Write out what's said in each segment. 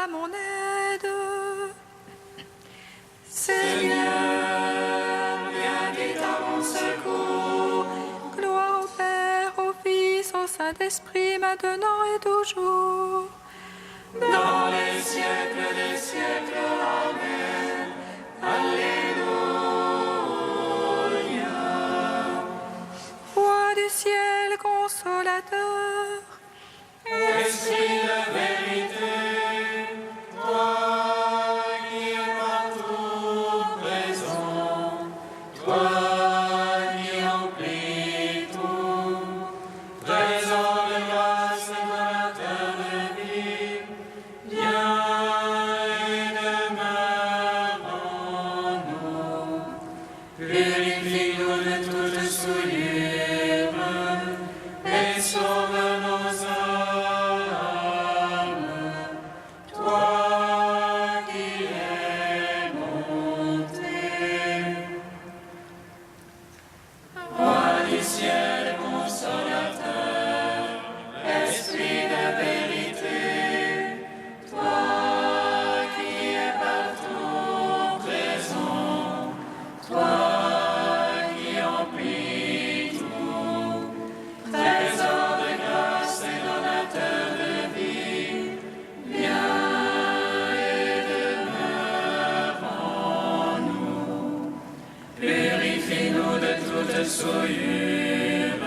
à mon aide. Seigneur, viens vite à mon secours. Gloire au Père, au Fils, au Saint-Esprit, maintenant et toujours. Dans les siècles des siècles, Amen. Alléluia. Roi du ciel, consolateur, Esprit de vérité, toi qui es partout présent, toi qui emplis tout, trésor de grâce et donateur de vie, viens et demeure en nous. Purifie-nous de toute souillure et sauve nos âmes. Toi qui es monté, Roi du ciel consolateur, Esprit de vérité, toi qui es partout présent, toi qui emplis tout, trésor de grâce et donateur de vie, viens et demeure en nous. Purifie-nous de toute souillure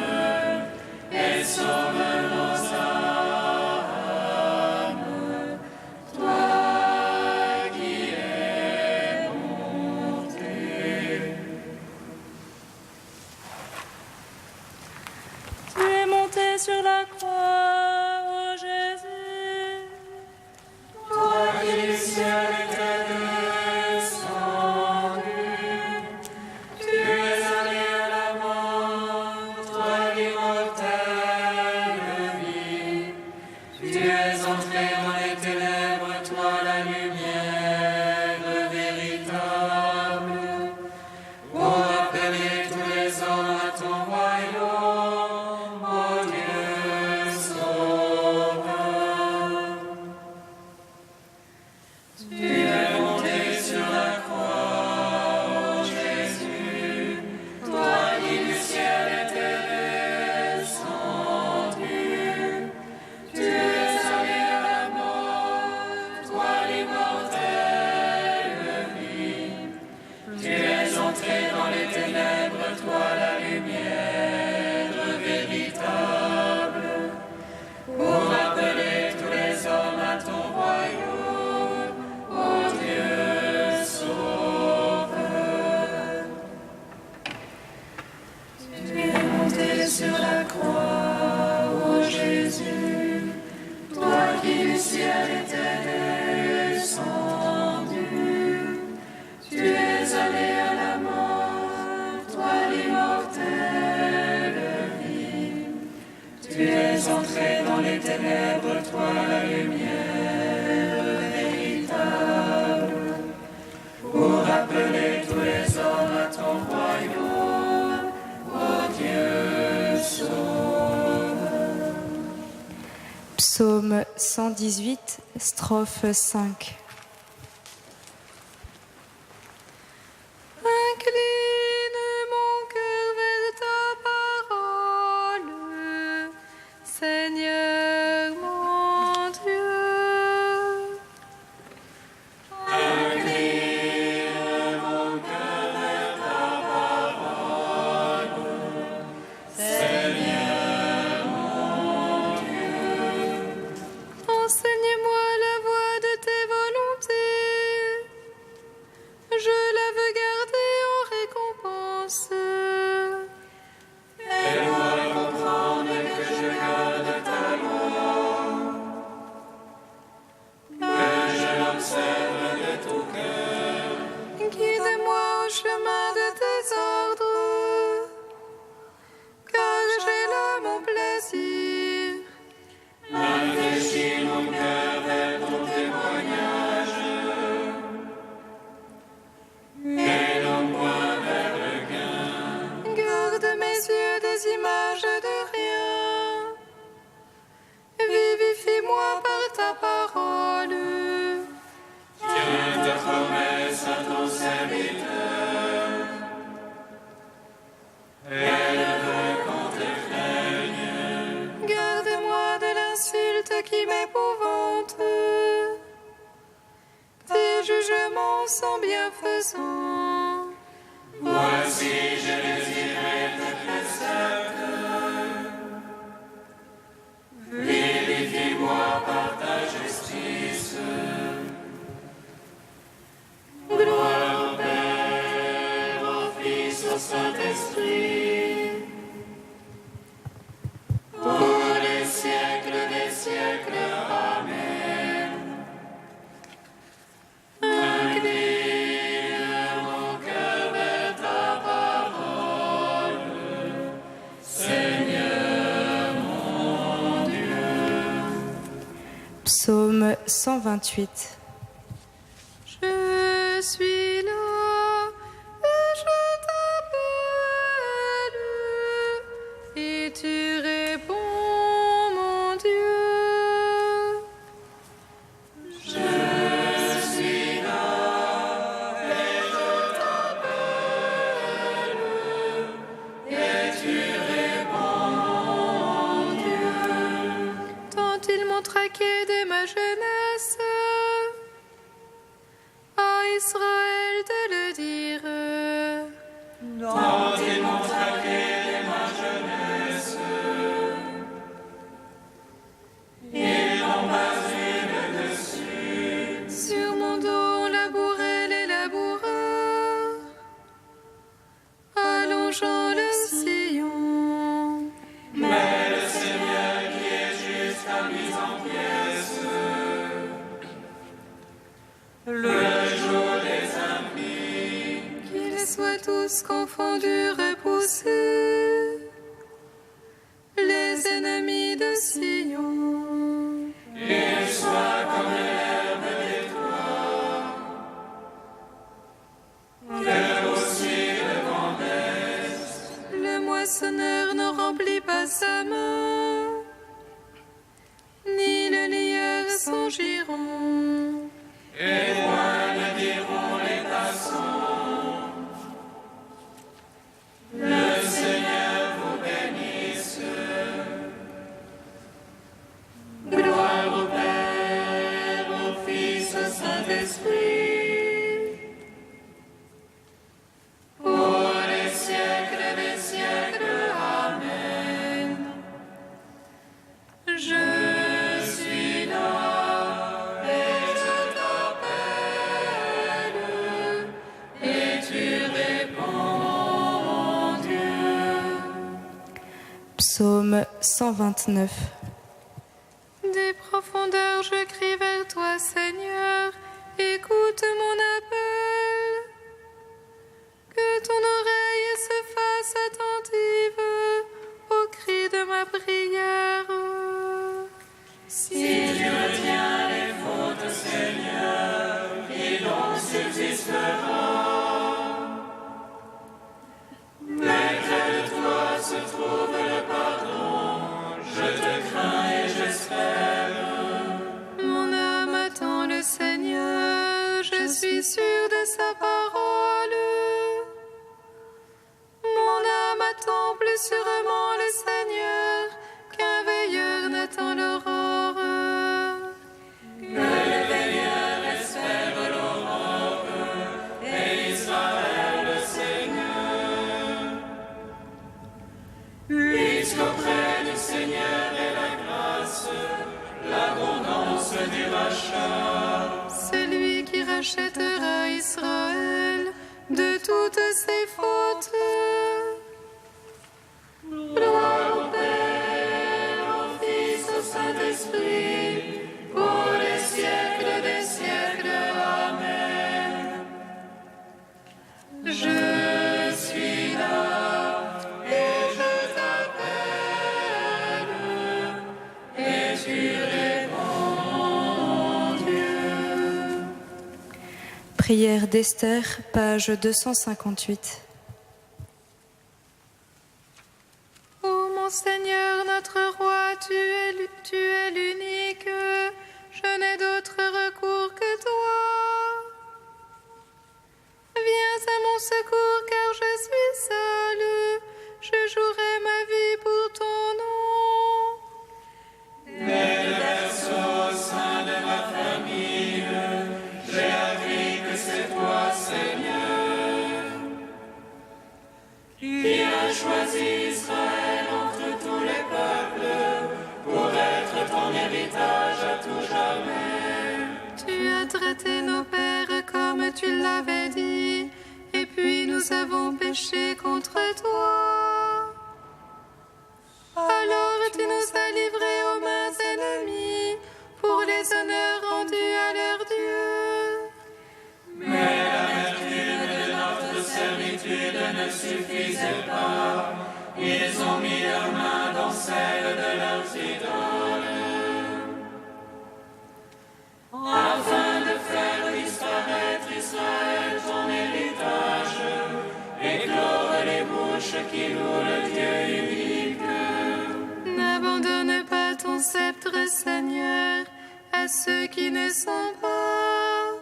et sauve nos âmes. Toi qui es monté. tu es monté sur la croix, ô Jésus. Toi qui du ciel étais descendu, tu es allé à la mort, toi l'immortelle vie. Tu es entré dans les ténèbres, toi la lumière véritable, pour appeler tous les hommes à ton royaume, ô Dieu sauveur. Tu es monté sur la croix, ô Jésus, toi qui du ciel étais descendu. Tu es allé à la mort, toi l'immortelle vie. Tu es entré dans les ténèbres, toi la lumière véritable, pour appeler tous les hommes à ton royaume, ô Dieu sauveur. Tu es monté sur la croix, ô Jésus, toi qui du ciel étais descendu. Tu es allé à la mort, toi l'immortelle vie. Tu es entré dans les ténèbres, toi la lumière véritable, pour appeler tous les hommes à ton royaume, ô Dieu sauveur. Psaume 118, strophe 5. Incline mon cœur vers ta parole, Seigneur mon Dieu. Incline mon cœur vers ta parole, Seigneur mon Dieu. Enseigne-moi la voie de tes volontés. son bienfaisant. Voici, je désirais te précepte. Vivifie-moi par ta justice. Gloire au Père, au Fils, au Saint-Esprit, pour les siècles des siècles. Amen. Incline mon cœur vers ta parole, Seigneur mon Dieu. Psaume 128. Je suis là et je t'appelle et tu réponds, mon Dieu. Je suis là et je t'appelle et tu réponds, mon Dieu. Tant ils m'ont traqué dès ma jeunesse, à Israël de le dire. Tant ils m'ont traqué dès ma jeunesse, ils m'ont battu le dessus. Sur mon dos on labourait les laboureurs, allongeant le sillon. Mais le Seigneur qui est juste a mis en pièces le jour des impies. Qu'ils soient tous confondus, repoussés, les ennemis de Sion. Ils soient comme l'herbe des toits, que aussi le vent baisse. Le moissonneur ne remplit pas sa main, ni le lieur son giron. Et point ne diront les passants, le Seigneur vous bénisse. Gloire au Père, au Fils, au Saint-Esprit, pour les siècles des siècles. Amen. Je suis là et je t'appelle et tu réponds, mon Dieu. Psaume 129. Des profondeurs, je crie vers toi, Seigneur, écoute mon appel. Que ton oreille se fasse attentive au cri de ma prière. Si tu retiens les fautes, Seigneur, il en subsistera. Mais près de toi se trouve le pardon. Je te crains et j'espère. Mon âme attend le Seigneur, je suis sûre de sa parole. Mon âme attend plus sûrement le Seigneur qu'un veilleur n'attend l'aurore. Que le veilleur espère l'aurore et Israël le Seigneur. Puisqu'auprès du Seigneur est la grâce, l'abondance du rachat. Celui qui rachètera Israël de toutes ses fautes. Gloire au Père, au Fils, au Saint-Esprit, pour les siècles des siècles. Amen. Je suis là et je t'appelle et tu réponds, mon Dieu. Prière d'Esther, page 258. Ô mon Seigneur, notre roi, tu es l'unique, je n'ai d'autre recours que toi. Viens à mon secours car je suis seule, je jouerai ma vie pour ton nom. Dès le berceau au sein de ma famille, j'ai appris que c'est toi as choisi Israël entre tous les peuples pour être ton héritage à tout jamais. Tu as traité nos pères comme tu l'avais dit, et puis nous avons péché contre toi. Alors tu nous as livrés aux mains ennemies pour les honneurs rendus à leur Dieu. Mais l'amertume de notre servitude ne suffisait pas. Ils ont mis leurs mains dans celles de leurs idoles, afin de faire disparaître Israël, ton héritage, et clore les bouches qui louent le Dieu unique. N'abandonne pas ton sceptre, Seigneur, à ceux qui ne sont pas.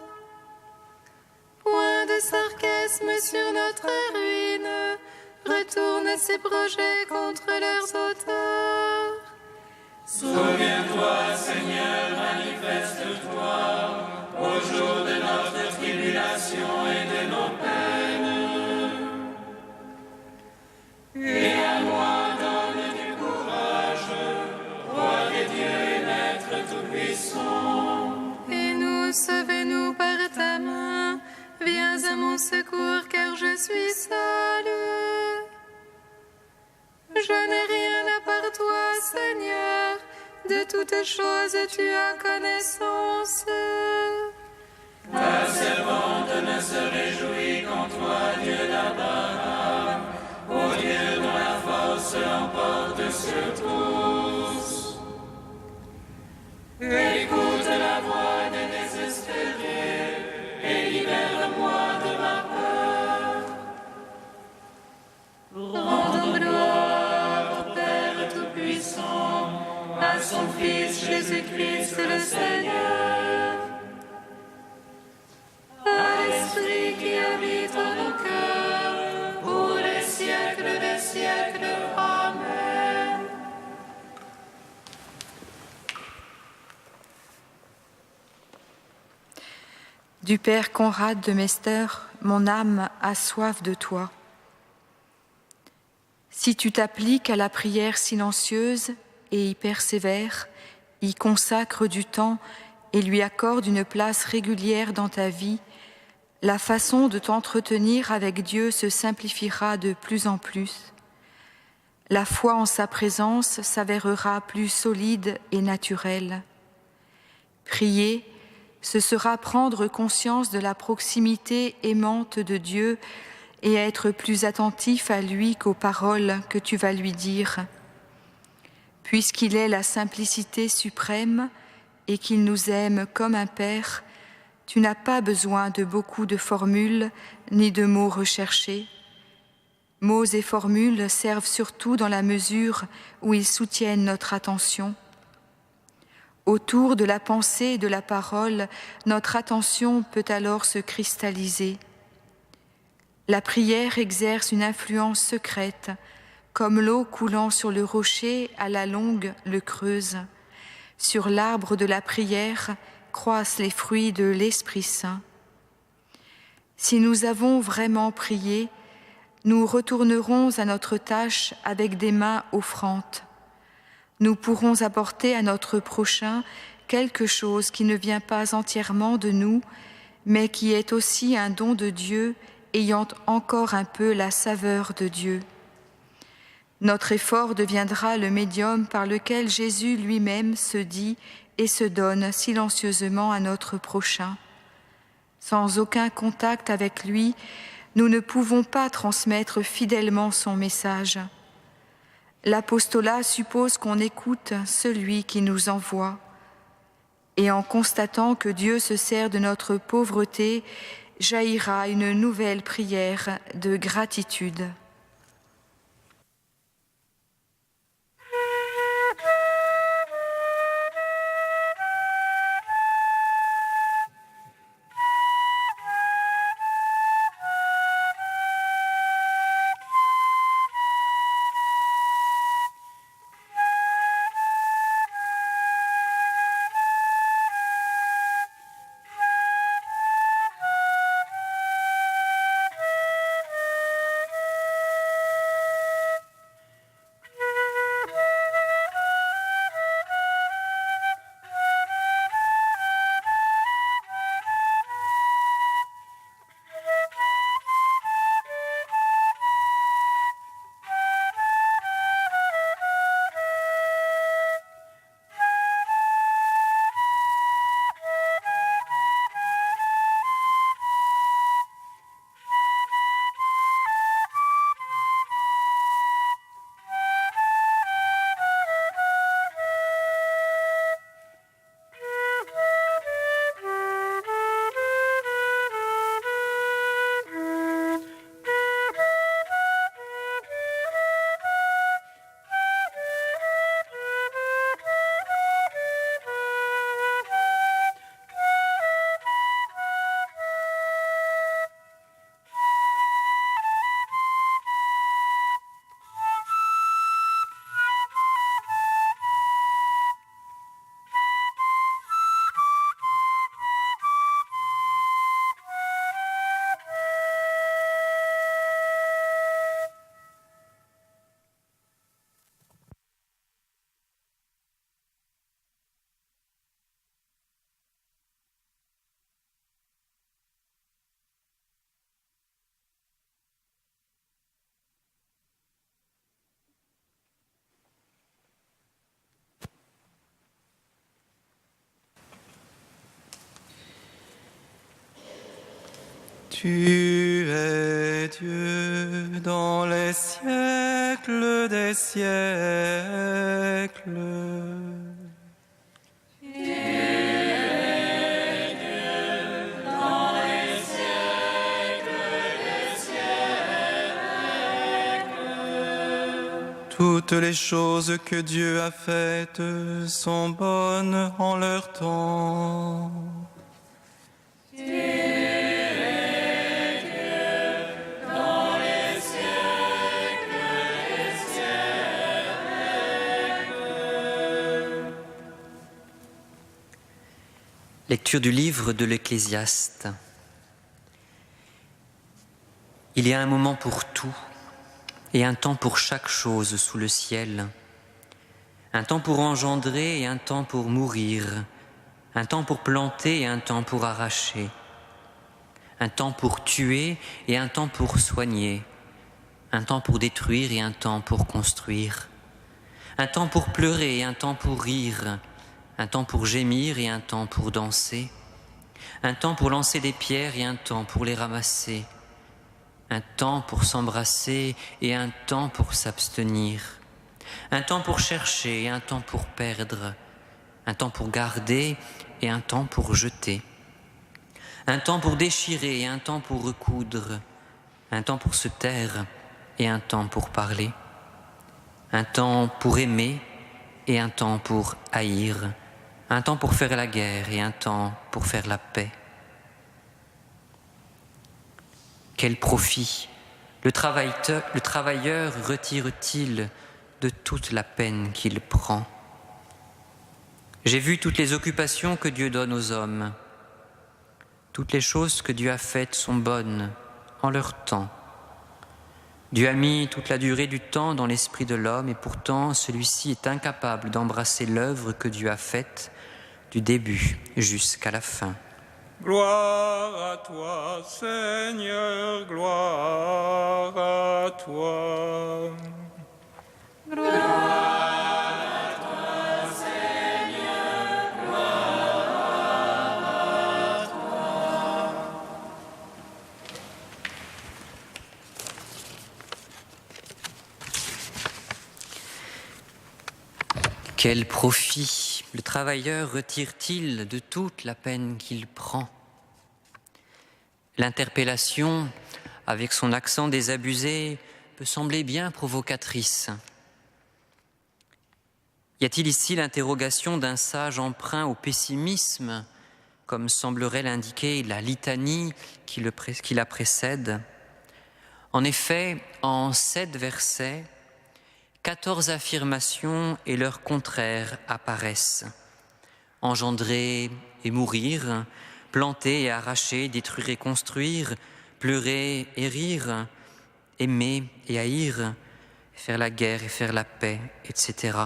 Point de sarcasme sur notre ruine, retourne ces projets contre leurs auteurs. Souviens-toi, Seigneur, manifeste-toi au jour de notre tribulation et de nos peines. Et à moi donne du courage, roi des dieux et maître tout-puissant. Et nous, sauve-nous par ta main, viens à mon secours car je suis seule. Je n'ai rien à part toi, Seigneur, de toutes choses tu as connaissance. Ta servante ne se réjouit qu'en toi, Dieu d'Abraham, ô Dieu dont la force l'emporte sur tous. Écoute la voix des désespérés et libère-moi de ma peur. Rendons gloire au Père Tout-Puissant, à son Fils Jésus-Christ le Seigneur, à l'Esprit qui habite en nos cœurs, pour les siècles des siècles. Amen. Du Père Conrad de Mester, mon âme a soif de toi. Si tu t'appliques à la prière silencieuse et y persévères, y consacres du temps et lui accordes une place régulière dans ta vie, la façon de t'entretenir avec Dieu se simplifiera de plus en plus. La foi en sa présence s'avérera plus solide et naturelle. Prier, ce sera prendre conscience de la proximité aimante de Dieu et être plus attentif à lui qu'aux paroles que tu vas lui dire. Puisqu'il est la simplicité suprême et qu'il nous aime comme un Père, tu n'as pas besoin de beaucoup de formules ni de mots recherchés. Mots et formules servent surtout dans la mesure où ils soutiennent notre attention. Autour de la pensée et de la parole, notre attention peut alors se cristalliser. La prière exerce une influence secrète, comme l'eau coulant sur le rocher à la longue le creuse. Sur l'arbre de la prière croissent les fruits de l'Esprit Saint. Si nous avons vraiment prié, nous retournerons à notre tâche avec des mains offrantes. Nous pourrons apporter à notre prochain quelque chose qui ne vient pas entièrement de nous, mais qui est aussi un don de Dieu, ayant encore un peu la saveur de Dieu. Notre effort deviendra le médium par lequel Jésus lui-même se dit et se donne silencieusement à notre prochain. Sans aucun contact avec lui, nous ne pouvons pas transmettre fidèlement son message. L'apostolat suppose qu'on écoute celui qui nous envoie. Et en constatant que Dieu se sert de notre pauvreté, jaillira une nouvelle prière de gratitude. Tu es Dieu dans les siècles des siècles. Toutes les choses que Dieu a faites sont bonnes en leur temps. Tu es Dieu dans les siècles des siècles. Lecture du livre de l'Ecclésiaste. Il y a un moment pour tout et un temps pour chaque chose sous le ciel. Un temps pour engendrer et un temps pour mourir. Un temps pour planter et un temps pour arracher. Un temps pour tuer et un temps pour soigner. Un temps pour détruire et un temps pour construire. Un temps pour pleurer et un temps pour rire. Un temps pour gémir et un temps pour danser. Un temps pour lancer des pierres et un temps pour les ramasser. Un temps pour s'embrasser et un temps pour s'abstenir. Un temps pour chercher et un temps pour perdre. Un temps pour garder et un temps pour jeter. Un temps pour déchirer et un temps pour recoudre. Un temps pour se taire et un temps pour parler. Un temps pour aimer et un temps pour haïr. Un temps pour faire la guerre et un temps pour faire la paix. Quel profit le travailleur retire-t-il de toute la peine qu'il prend? J'ai vu toutes les occupations que Dieu donne aux hommes. Toutes les choses que Dieu a faites sont bonnes en leur temps. Dieu a mis toute la durée du temps dans l'esprit de l'homme et pourtant celui-ci est incapable d'embrasser l'œuvre que Dieu a faite du début jusqu'à la fin. Gloire à toi, Seigneur, gloire à toi. Gloire à toi, Seigneur, gloire à toi. Quel profit le travailleur retire-t-il de toute la peine qu'il prend? L'interpellation, avec son accent désabusé, peut sembler bien provocatrice. Y a-t-il ici l'interrogation d'un sage emprunt au pessimisme, comme semblerait l'indiquer la litanie qui la précède? En effet, en 7 versets, 14 affirmations et leurs contraires apparaissent. Engendrer et mourir, planter et arracher, détruire et construire, pleurer et rire, aimer et haïr, faire la guerre et faire la paix, etc.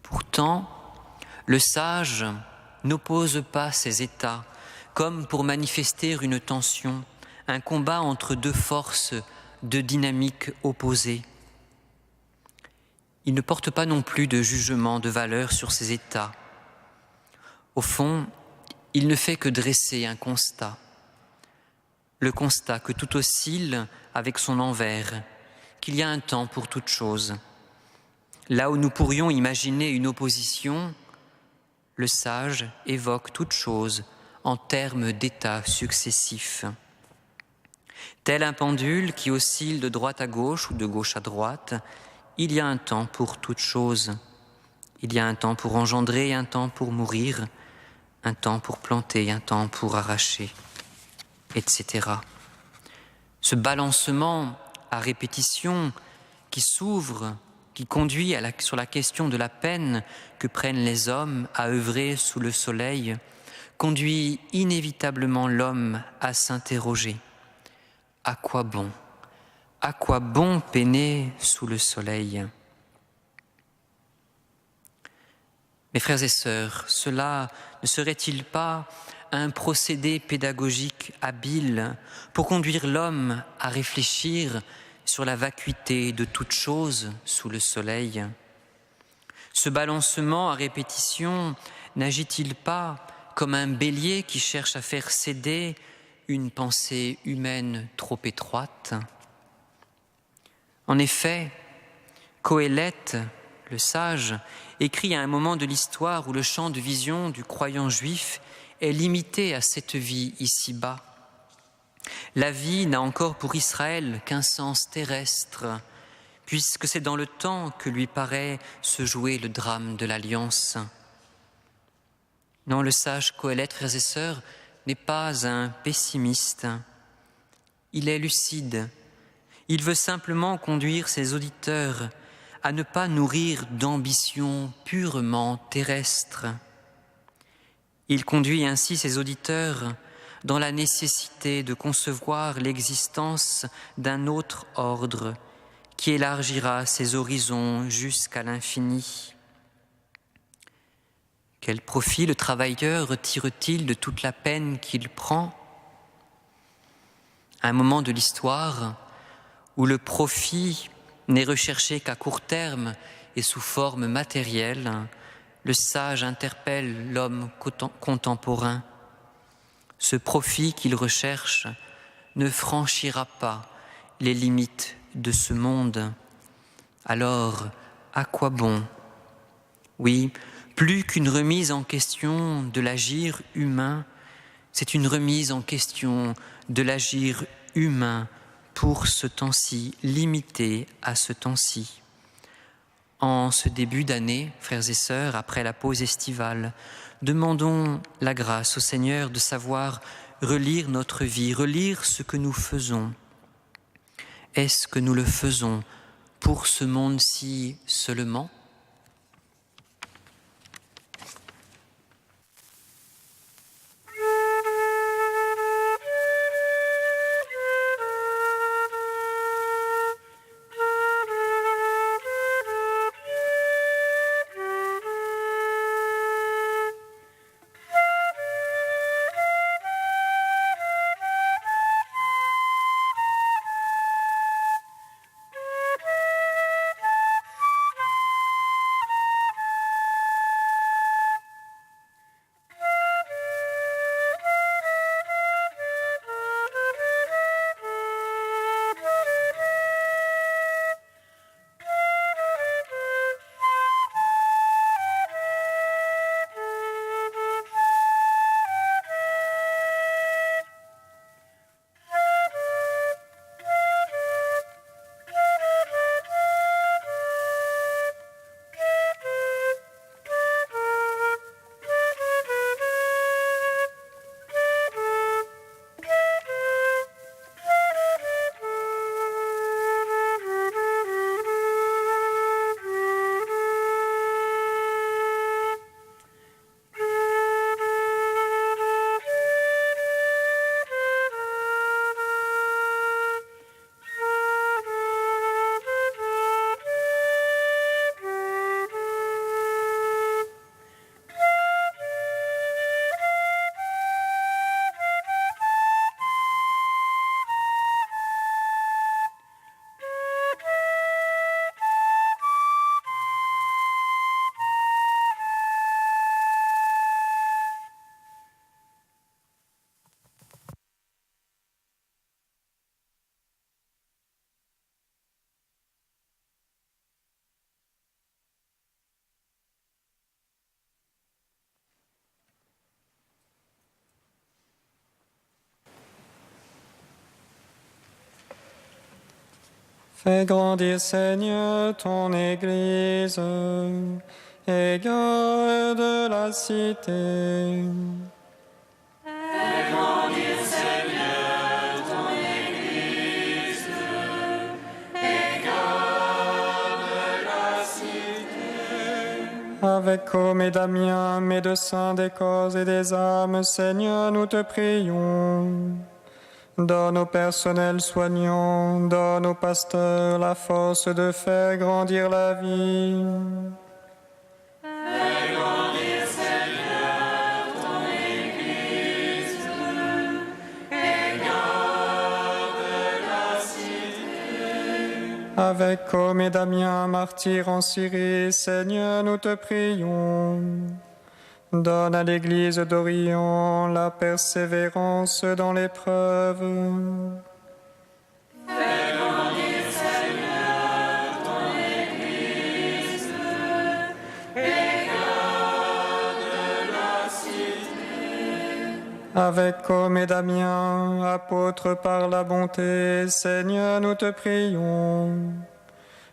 Pourtant, le sage n'oppose pas ces états comme pour manifester une tension, un combat entre deux forces, deux dynamiques opposées. Il ne porte pas non plus de jugement de valeur sur ces états. Au fond, il ne fait que dresser un constat. Le constat que tout oscille avec son envers, qu'il y a un temps pour toute chose. Là où nous pourrions imaginer une opposition, le sage évoque toute chose en termes d'états successifs. Tel un pendule qui oscille de droite à gauche ou de gauche à droite, il y a un temps pour toute chose. Il y a un temps pour engendrer et un temps pour mourir, un temps pour planter, un temps pour arracher, etc. Ce balancement à répétition qui s'ouvre, qui conduit sur la question de la peine que prennent les hommes à œuvrer sous le soleil, conduit inévitablement l'homme à s'interroger. À quoi bon? À quoi bon peiner sous le soleil? Mes frères et sœurs, cela ne serait-il pas un procédé pédagogique habile pour conduire l'homme à réfléchir sur la vacuité de toute chose sous le soleil? Ce balancement à répétition n'agit-il pas comme un bélier qui cherche à faire céder une pensée humaine trop étroite. En effet, Qoéleth, le sage, écrit à un moment de l'histoire où le champ de vision du croyant juif est limité à cette vie ici-bas. La vie n'a encore pour Israël qu'un sens terrestre, puisque c'est dans le temps que lui paraît se jouer le drame de l'Alliance. Non, le sage Qoéleth, frères et sœurs, n'est pas un pessimiste. Il est lucide. Il veut simplement conduire ses auditeurs à ne pas nourrir d'ambitions purement terrestres. Il conduit ainsi ses auditeurs dans la nécessité de concevoir l'existence d'un autre ordre qui élargira ses horizons jusqu'à l'infini. Quel profit le travailleur retire-t-il de toute la peine qu'il prend? À un moment de l'histoire où le profit n'est recherché qu'à court terme et sous forme matérielle, le sage interpelle l'homme contemporain. Ce profit qu'il recherche ne franchira pas les limites de ce monde. Alors, à quoi bon? Oui, plus qu'une remise en question de l'agir humain, c'est une remise en question de l'agir humain pour ce temps-ci, limité à ce temps-ci. En ce début d'année, frères et sœurs, après la pause estivale, demandons la grâce au Seigneur de savoir relire notre vie, relire ce que nous faisons. Est-ce que nous le faisons pour ce monde-ci seulement ? Fais grandir, Seigneur, ton Église et garde la cité. Fais grandir, Seigneur, ton Église et garde la cité. Avec Côme et Damien, médecins des corps et des âmes, Seigneur, nous te prions. Donne aux personnels soignants, donne aux pasteurs la force de faire grandir la vie. Fais grandir, Seigneur, ton Église et garde la cité. Avec Côme et Damien, martyrs en Syrie, Seigneur, nous te prions. Donne à l'Église d'Orient la persévérance dans l'épreuve. Fais grandir, Seigneur, ton Église, et garde la cité. Avec Côme et Damien, apôtres par la bonté, Seigneur, nous te prions.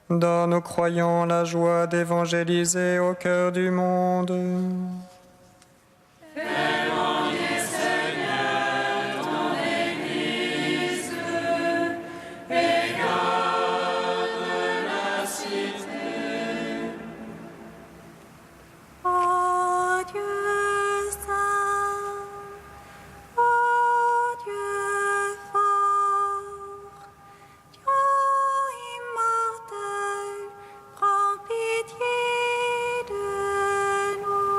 Donne aux croyants la joie d'évangéliser au cœur du monde. Fais grandir, Seigneur, ton Église, et garde la cité. Ô Dieu saint, ô Dieu fort, Dieu immortel, prends pitié de nous.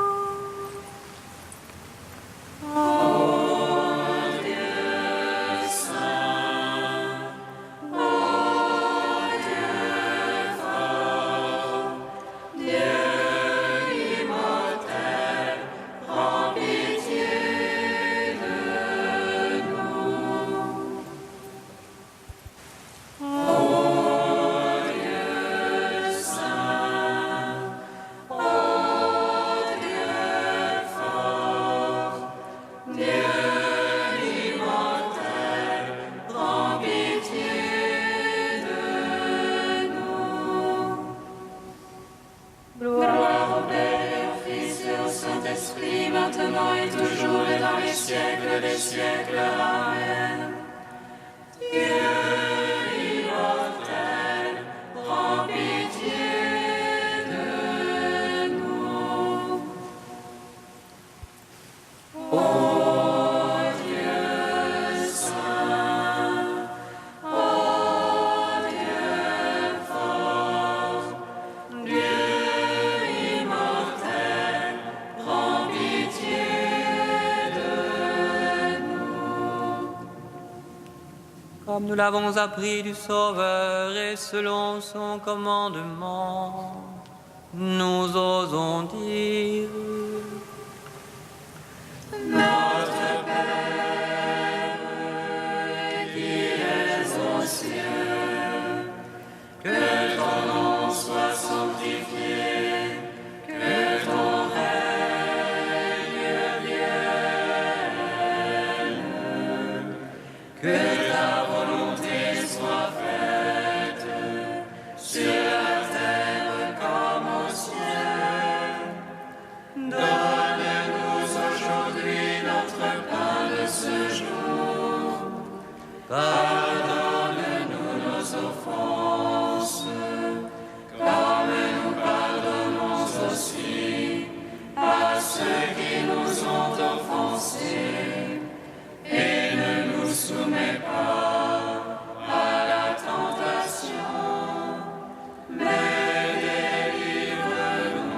Gloire au Père et au Fils et au Saint-Esprit, maintenant et toujours et dans les siècles des siècles. Amen. Dieu immortel, prends pitié de nous. Ô Dieu saint, ô Dieu fort, Dieu immortel, prends pitié de nous. Comme nous l'avons appris du Sauveur et selon son commandement, nous osons dire: Notre Père, qui es aux cieux, que ton nom soit sanctifié, que ton règne vienne, que ta volonté soit faite sur la terre comme au ciel. Donne-nous aujourd'hui notre pain de ce jour. Pardonne-nous nos offenses, comme nous pardonnons aussi à ceux qui nous ont offensés. Et ne nous soumets pas à la tentation, mais délivre-nous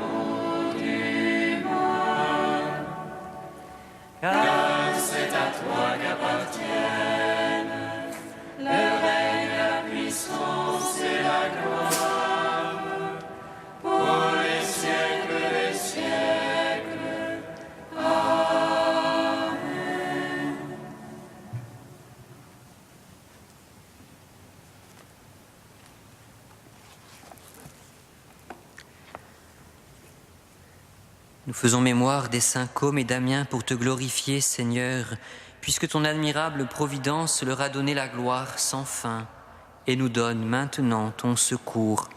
du mal. Car c'est à toi qu'appartiennent le règne, la puissance et la gloire pour les siècles des siècles. Amen. Nous faisons mémoire des saints Côme et Damien pour te glorifier, Seigneur, puisque ton admirable providence leur a donné la gloire sans fin et nous donne maintenant ton secours.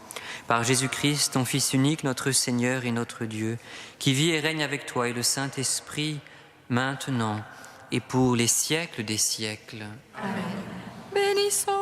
Par Jésus-Christ, ton Fils unique, notre Seigneur et notre Dieu, qui vit et règne avec toi et le Saint-Esprit, maintenant et pour les siècles des siècles. Bénissons